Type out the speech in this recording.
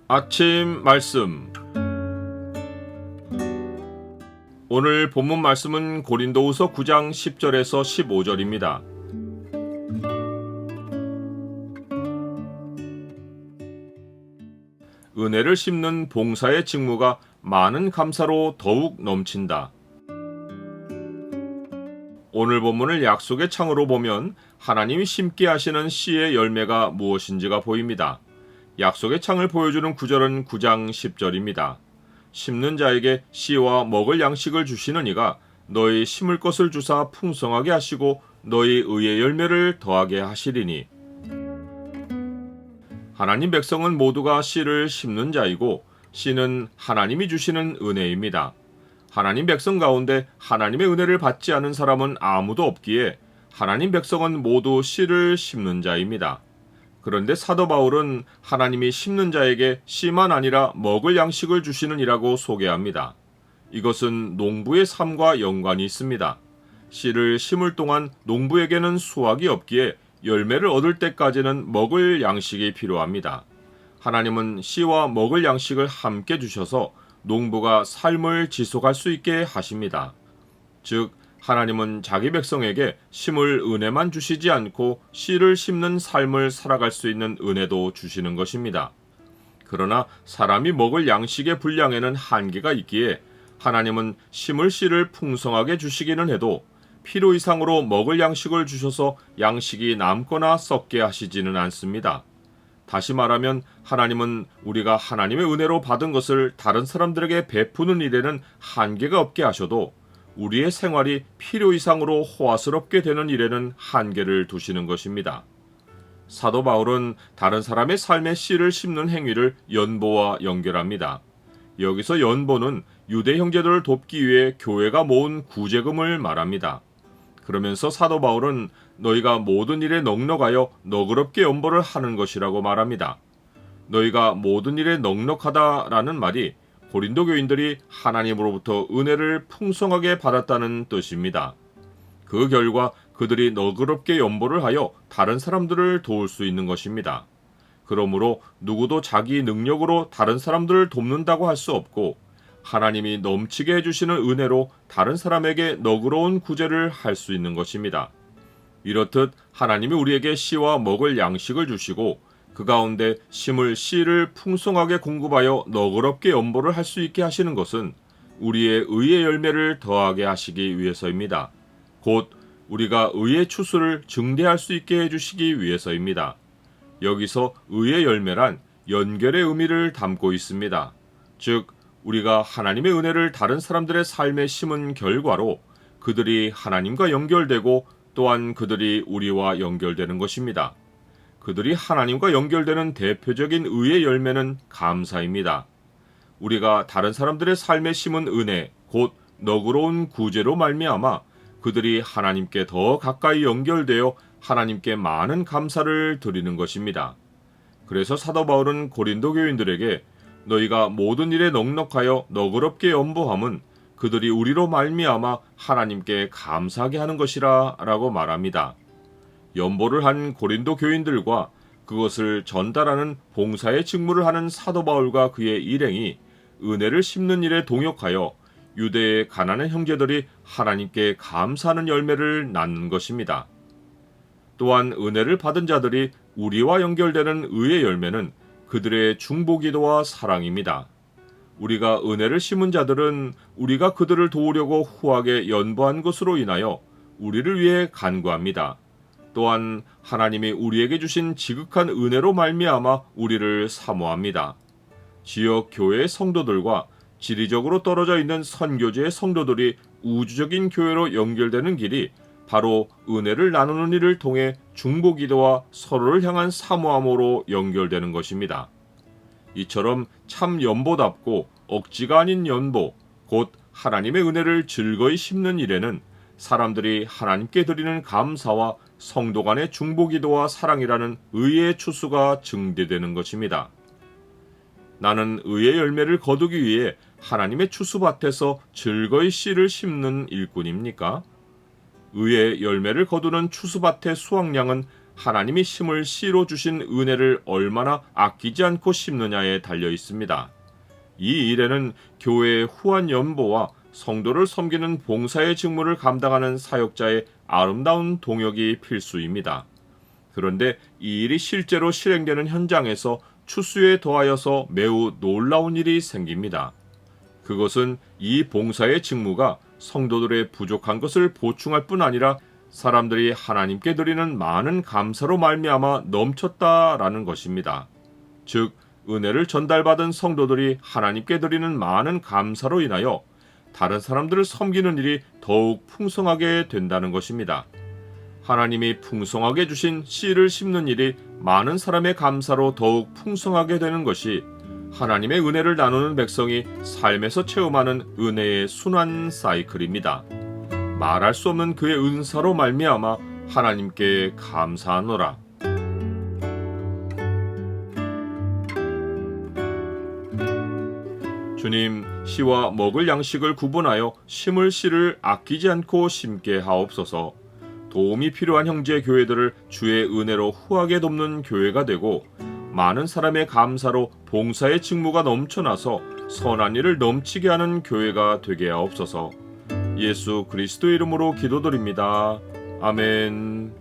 아침 말씀. 오늘 본문 말씀은 고린도후서 9장 10절에서 15절입니다. 은혜를 심는 봉사의 직무가 많은 감사로 더욱 넘친다. 오늘 본문을 약속의 창으로 보면 하나님이 심게 하시는 씨의 열매가 무엇인지가 보입니다. 약속의 창을 보여주는 구절은 9장 10절입니다. 심는 자에게 씨와 먹을 양식을 주시는 이가 너희 심을 것을 주사 풍성하게 하시고 너희 의의 열매를 더하게 하시리니. 하나님 백성은 모두가 씨를 심는 자이고 씨는 하나님이 주시는 은혜입니다. 하나님 백성 가운데 하나님의 은혜를 받지 않은 사람은 아무도 없기에 하나님 백성은 모두 씨를 심는 자입니다. 그런데 사도 바울은 하나님이 심는 자에게 씨만 아니라 먹을 양식을 주시는 이라고 소개합니다. 이것은 농부의 삶과 연관이 있습니다. 씨를 심을 동안 농부에게는 수확이 없기에 열매를 얻을 때까지는 먹을 양식이 필요합니다. 하나님은 씨와 먹을 양식을 함께 주셔서 농부가 삶을 지속할 수 있게 하십니다. 즉, 하나님은 자기 백성에게 심을 은혜만 주시지 않고 씨를 심는 삶을 살아갈 수 있는 은혜도 주시는 것입니다. 그러나 사람이 먹을 양식의 분량에는 한계가 있기에 하나님은 심을 씨를 풍성하게 주시기는 해도 필요 이상으로 먹을 양식을 주셔서 양식이 남거나 썩게 하시지는 않습니다. 다시 말하면 하나님은 우리가 하나님의 은혜로 받은 것을 다른 사람들에게 베푸는 일에는 한계가 없게 하셔도 우리의 생활이 필요 이상으로 호화스럽게 되는 일에는 한계를 두시는 것입니다. 사도 바울은 다른 사람의 삶의 씨를 심는 행위를 연보와 연결합니다. 여기서 연보는 유대 형제들을 돕기 위해 교회가 모은 구제금을 말합니다. 그러면서 사도 바울은 너희가 모든 일에 넉넉하여 너그럽게 연보를 하는 것이라고 말합니다. 너희가 모든 일에 넉넉하다라는 말이 고린도 교인들이 하나님으로부터 은혜를 풍성하게 받았다는 뜻입니다. 그 결과 그들이 너그럽게 연보를 하여 다른 사람들을 도울 수 있는 것입니다. 그러므로 누구도 자기 능력으로 다른 사람들을 돕는다고 할 수 없고 하나님이 넘치게 해주시는 은혜로 다른 사람에게 너그러운 구제를 할 수 있는 것입니다. 이렇듯 하나님이 우리에게 씨와 먹을 양식을 주시고 그 가운데 심을 씨를 풍성하게 공급하여 너그럽게 연보를 할 수 있게 하시는 것은 우리의 의의 열매를 더하게 하시기 위해서입니다. 곧 우리가 의의 추수를 증대할 수 있게 해주시기 위해서입니다. 여기서 의의 열매란 연결의 의미를 담고 있습니다. 즉, 우리가 하나님의 은혜를 다른 사람들의 삶에 심은 결과로 그들이 하나님과 연결되고 또한 그들이 우리와 연결되는 것입니다. 그들이 하나님과 연결되는 대표적인 의의 열매는 감사입니다. 우리가 다른 사람들의 삶에 심은 은혜, 곧 너그러운 구제로 말미암아 그들이 하나님께 더 가까이 연결되어 하나님께 많은 감사를 드리는 것입니다. 그래서 사도 바울은 고린도 교인들에게 너희가 모든 일에 넉넉하여 너그럽게 연보함은 그들이 우리로 말미암아 하나님께 감사하게 하는 것이라 라고 말합니다. 연보를 한 고린도 교인들과 그것을 전달하는 봉사의 직무를 하는 사도 바울과 그의 일행이 은혜를 심는 일에 동역하여 유대의 가난한 형제들이 하나님께 감사하는 열매를 낳는 것입니다. 또한 은혜를 받은 자들이 우리와 연결되는 의의 열매는 그들의 중보기도와 사랑입니다. 우리가 은혜를 심은 자들은 우리가 그들을 도우려고 후하게 연보한 것으로 인하여 우리를 위해 간구합니다. 또한 하나님이 우리에게 주신 지극한 은혜로 말미암아 우리를 사모합니다. 지역 교회의 성도들과 지리적으로 떨어져 있는 선교지의 성도들이 우주적인 교회로 연결되는 길이 바로 은혜를 나누는 일을 통해 중보기도와 서로를 향한 사모함으로 연결되는 것입니다. 이처럼 참 연보답고 억지가 아닌 연보, 곧 하나님의 은혜를 즐거이 심는 일에는 사람들이 하나님께 드리는 감사와 성도 간의 중보기도와 사랑이라는 의의 추수가 증대되는 것입니다. 나는 의의 열매를 거두기 위해 하나님의 추수밭에서 즐거이 씨를 심는 일꾼입니까? 의의 열매를 거두는 추수밭의 수확량은 하나님이 심을 씨로 주신 은혜를 얼마나 아끼지 않고 심느냐에 달려 있습니다. 이 일에는 교회의 후한 연보와 성도를 섬기는 봉사의 직무를 감당하는 사역자의 아름다운 동역이 필수입니다. 그런데 이 일이 실제로 실행되는 현장에서 추수에 더하여서 매우 놀라운 일이 생깁니다. 그것은 이 봉사의 직무가 성도들의 부족한 것을 보충할 뿐 아니라 사람들이 하나님께 드리는 많은 감사로 말미암아 넘쳤다라는 것입니다. 즉, 은혜를 전달받은 성도들이 하나님께 드리는 많은 감사로 인하여 다른 사람들을 섬기는 일이 더욱 풍성하게 된다는 것입니다. 하나님이 풍성하게 주신 씨를 심는 일이 많은 사람의 감사로 더욱 풍성하게 되는 것이 하나님의 은혜를 나누는 백성이 삶에서 체험하는 은혜의 순환 사이클입니다. 말할 수 없는 그의 은사로 말미암아 하나님께 감사하노라. 주님, 씨와 먹을 양식을 구분하여 심을 씨를 아끼지 않고 심게 하옵소서. 도움이 필요한 형제 교회들을 주의 은혜로 후하게 돕는 교회가 되고 많은 사람의 감사로 봉사의 직무가 넘쳐나서 선한 일을 넘치게 하는 교회가 되게 하옵소서. 예수 그리스도 이름으로 기도드립니다. 아멘.